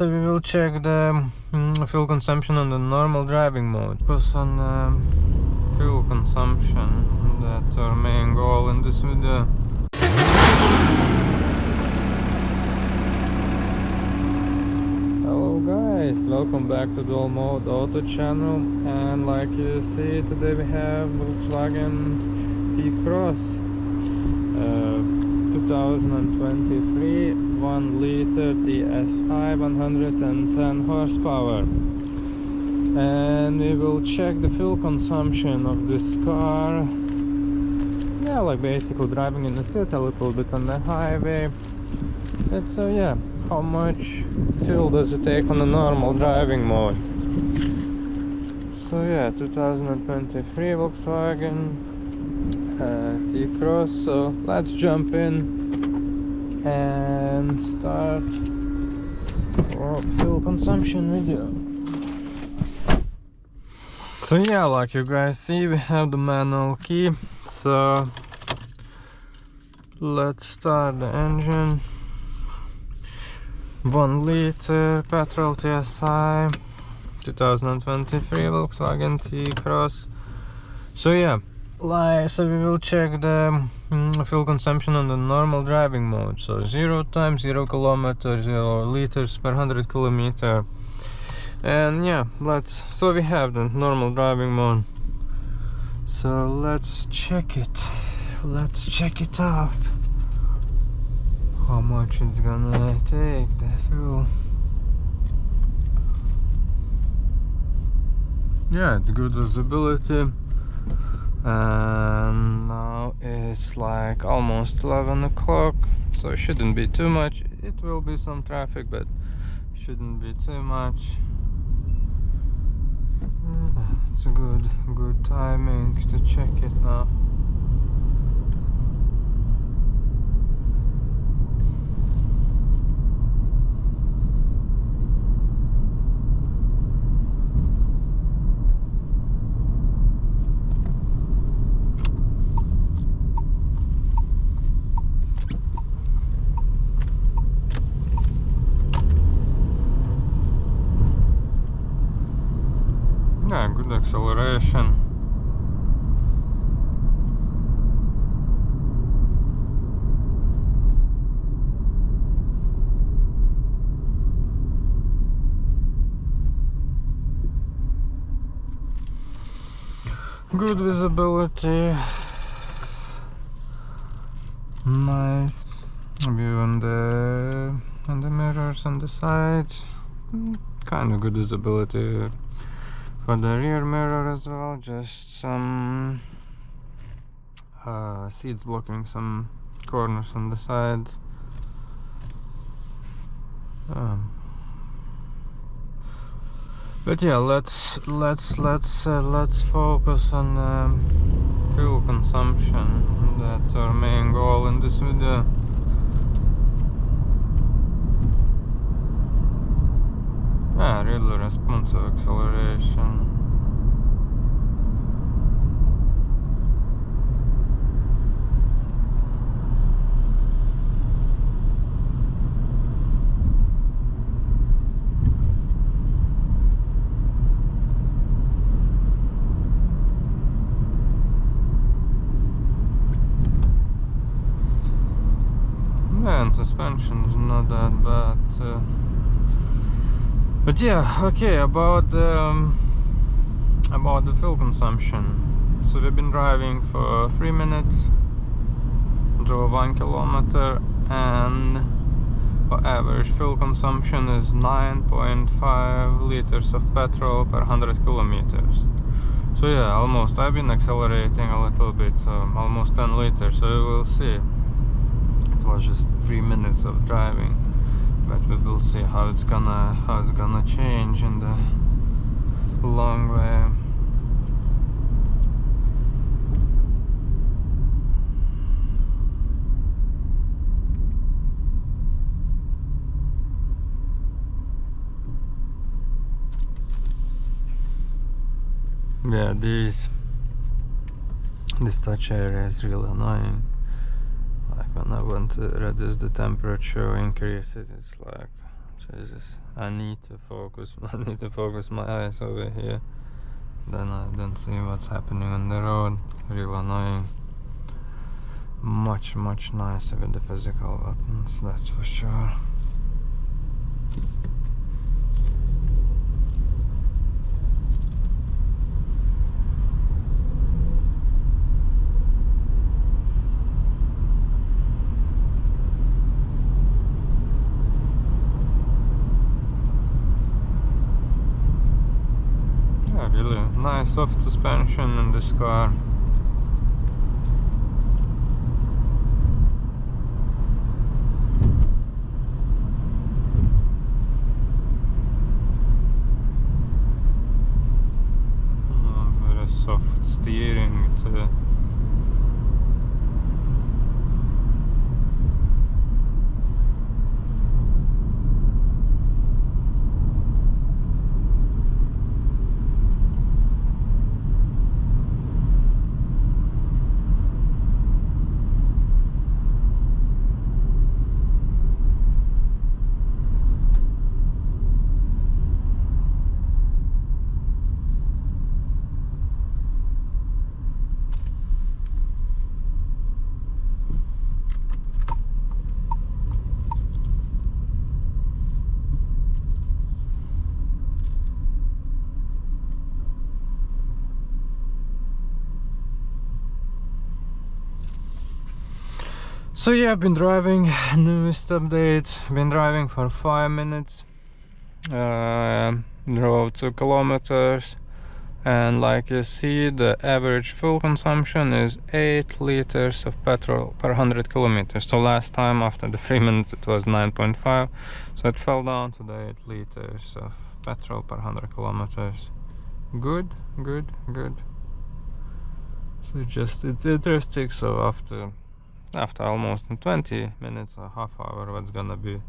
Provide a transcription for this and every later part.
So we will check the fuel consumption on the normal driving mode. Focus on fuel consumption. That's our main goal in this video. Hello guys, welcome back to the 1.0 Auto channel, and like you see, today we have Volkswagen T-Cross 2023 1.0 TSI 110 horsepower, and we will check the fuel consumption of this car. Yeah, like basically driving in the city, a little bit on the highway. And so yeah, how much fuel does it take on the normal driving mode? So yeah, 2023 Volkswagen T-Cross. So let's jump in and start our fuel consumption video. So yeah, like you guys see, we have the manual key. So let's start the engine. 1 liter Petrol TSI 2023 Volkswagen T-Cross. So yeah, so we will check the fuel consumption on the normal driving mode. So 0 times 0 kilometers, 0 liters per 100 kilometer. And yeah, so we have the normal driving mode. So let's check it. Let's check it out. How much it's gonna take the fuel. Yeah, it's good visibility. And now it's like almost 11 o'clock, so it shouldn't be too much. It will be some traffic, but shouldn't be too much. It's a good timing to check it now. Yeah, good acceleration. Good visibility. Nice view on the mirrors on the sides. Kind of good visibility for the rear mirror as well. Just some seats blocking some corners on the sides. But yeah, let's focus on fuel consumption. That's our main goal in this video. Yeah, really responsive acceleration. Yeah, and suspension is not that bad. But yeah, okay, about the fuel consumption. So we've been driving for 3 minutes, drove 1 kilometer, and our average fuel consumption is 9.5 liters of petrol per 100 kilometers. So yeah, almost, I've been accelerating a little bit, so almost 10 liters, so we will see. It was just 3 minutes of driving, but we will see how it's gonna change in the long way. Yeah, this touch area is really annoying. Like when I want to reduce the temperature, increase it, it's like, Jesus. I need to focus my eyes over here, then I don't see what's happening on the road. Real annoying. Much nicer with the physical buttons, that's for sure. Really nice soft suspension in this car. Very soft steering too. So yeah, I've been driving, newest update, been driving for 5 minutes, drove 2 kilometers, and like you see, the average fuel consumption is 8 liters of petrol per 100 kilometers. So last time after the 3 minutes it was 9.5, so it fell down to the 8 liters of petrol per 100 kilometers. Good. So just it's interesting. So after almost 20 minutes or half hour, what's gonna be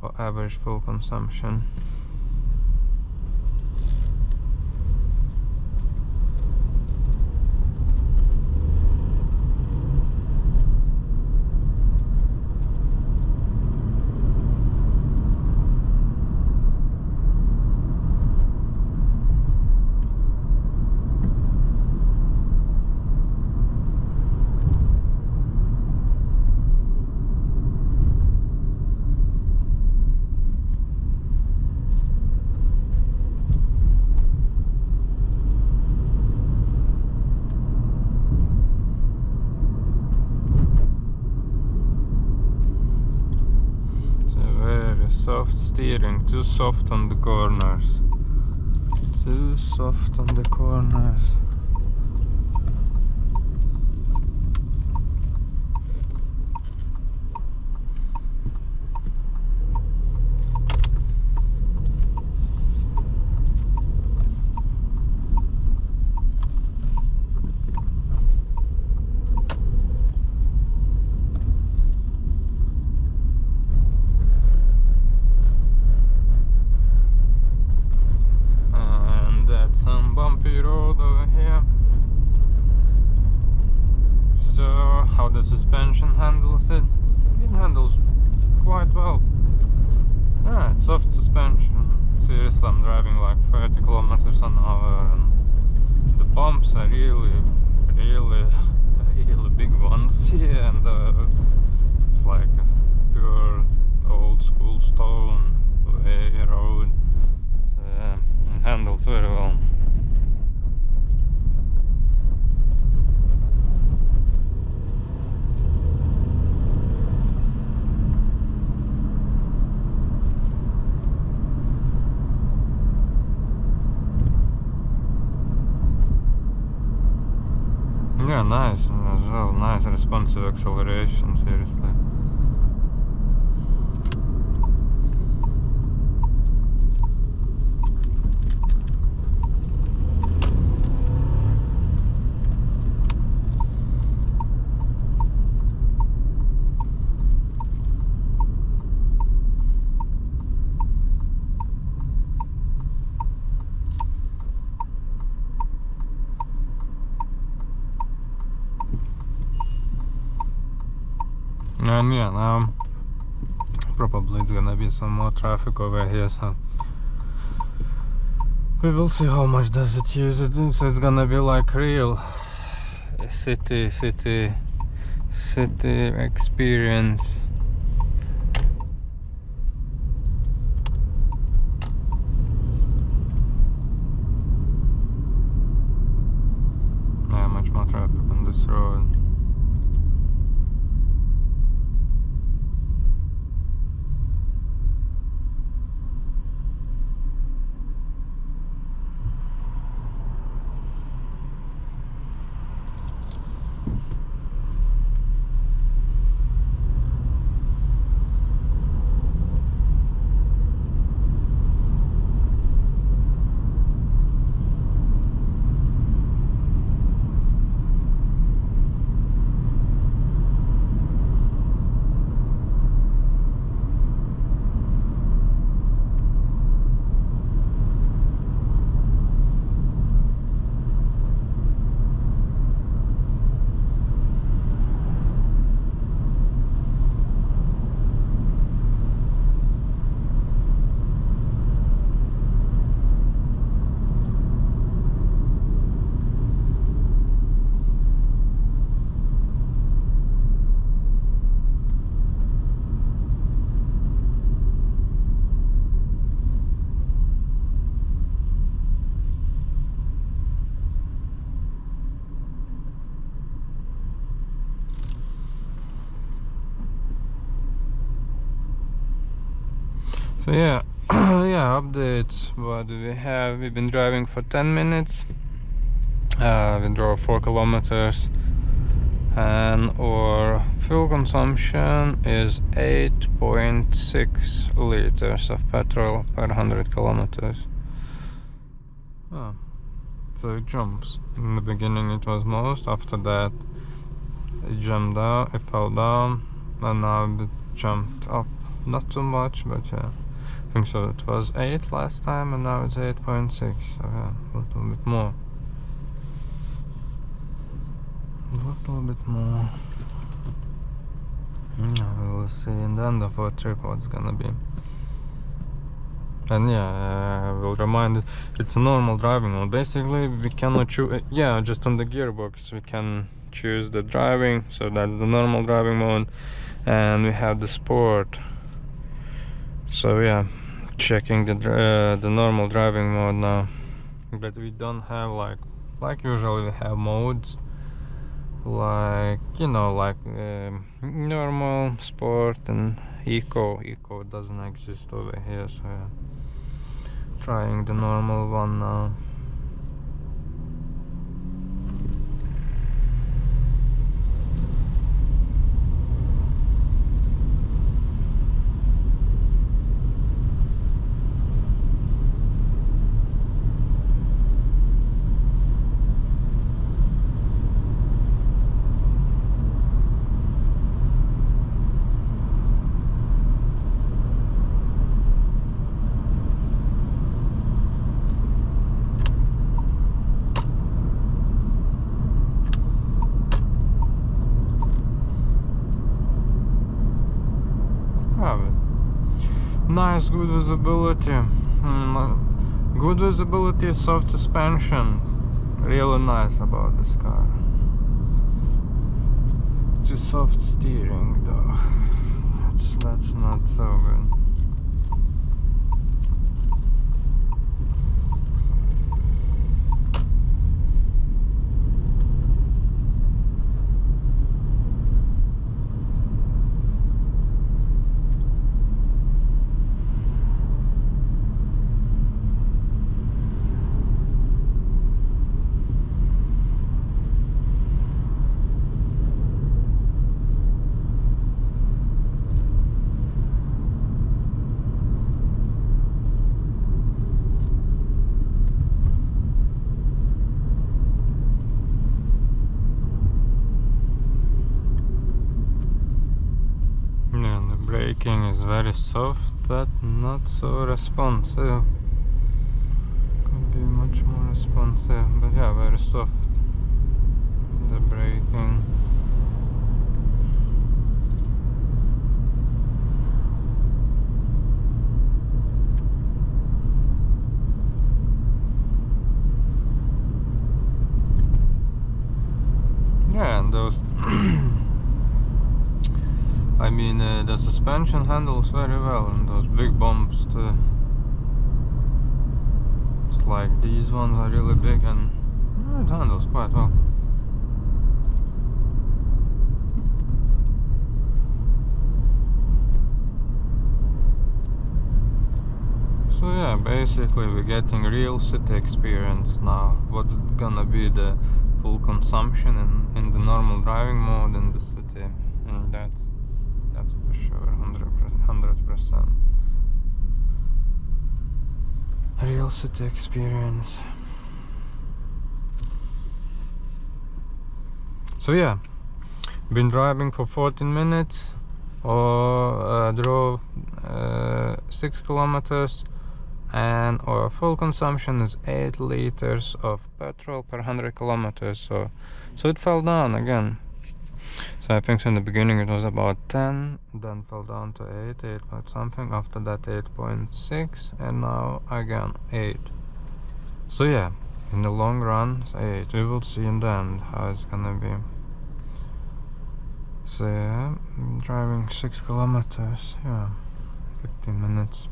our average fuel consumption. Soft steering, too soft on the corners. Too soft on the corners. Some bumpy road over here. So how the suspension handles it? It handles quite well. Yeah, it's soft suspension. Seriously, I'm driving like 30 kilometers an hour, and the bumps are really big ones here, and it's like a pure old school stone way road. It handles very well. Yeah, nice as well. Nice responsive acceleration, seriously. And yeah, now Probably it's gonna be some more traffic over here, so we will see how much does it use it. It's gonna be like real city experience. Yeah, much more traffic on this road. So yeah, yeah, updates. What do we have? We've been driving for 10 minutes. We drove 4 kilometers, and our fuel consumption is 8.6 liters of petrol per 100 kilometers. Oh, so it jumps. In the beginning it was most, after that it jumped down, it fell down, and now it jumped up. Not too much, but yeah. I think so. It was 8 last time, and now it's 8.6. So yeah, a little bit more. A little bit more. Yeah, we will see in the end of our trip what it's gonna be. And yeah, I will remind it, it's a normal driving mode. Basically, we cannot choose. Yeah, just on the gearbox we can choose the driving. So that's the normal driving mode, and we have the sport. So yeah, checking the normal driving mode now, but we don't have like usually we have modes like, you know, like normal, sport, and eco. Eco doesn't exist over here, so yeah, trying the normal one now. Nice, good visibility. Good visibility, soft suspension. Really nice about this car. Just soft steering though. That's not so good. Braking is very soft, but not so responsive. Could be much more responsive, but yeah, very soft. The braking. the suspension handles very well, and those big bumps too. It's like these ones are really big, and it handles quite well. So yeah, basically we're getting real city experience now. What's gonna be the full consumption in the normal driving mode in the city, and that's for sure 100%. Real city experience. So yeah, been driving for 14 minutes, or drove 6 kilometers, and our full consumption is 8 liters of petrol per 100 kilometers. So it fell down again. So I think in the beginning it was about 10, then fell down to 8 point something, after that 8.6, and now again 8. So yeah, in the long run it's 8. We will see in the end how it's gonna be. So yeah, I'm driving 6 kilometers, yeah, 15 minutes.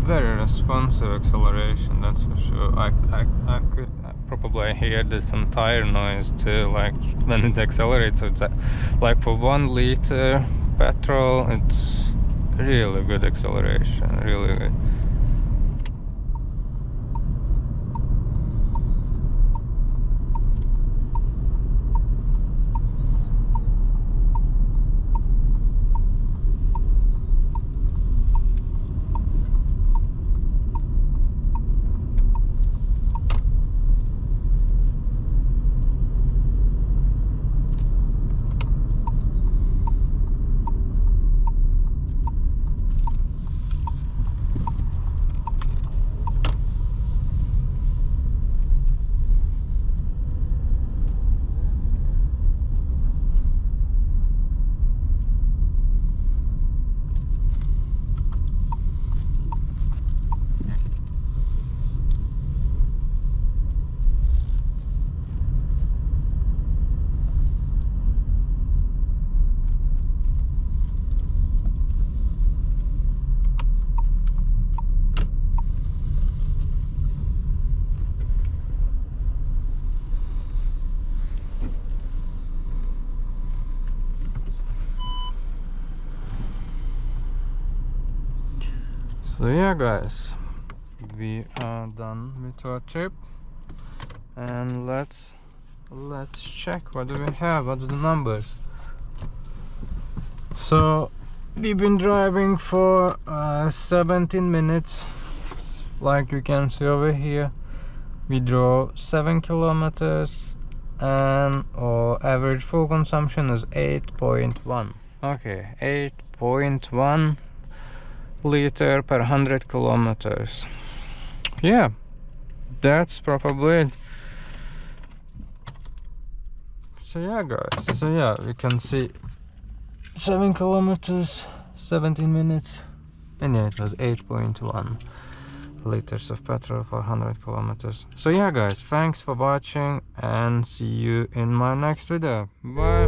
Very responsive acceleration, that's for sure. I could probably hear some tire noise too, like when it accelerates. It's like for 1 liter petrol, it's really good acceleration, really good. So yeah guys, we are done with our trip, and let's check what do we have, what's the numbers. So we've been driving for 17 minutes, like you can see over here. We drove 7 kilometers, and our average full consumption is 8.1. Okay, 8.1 liter per 100 kilometers. Yeah, that's probably it. So yeah guys, so yeah, we can see 7 kilometers, 17 minutes, and yeah, it was 8.1 liters of petrol for 100 kilometers. So yeah guys, thanks for watching, and see you in my next video. Bye.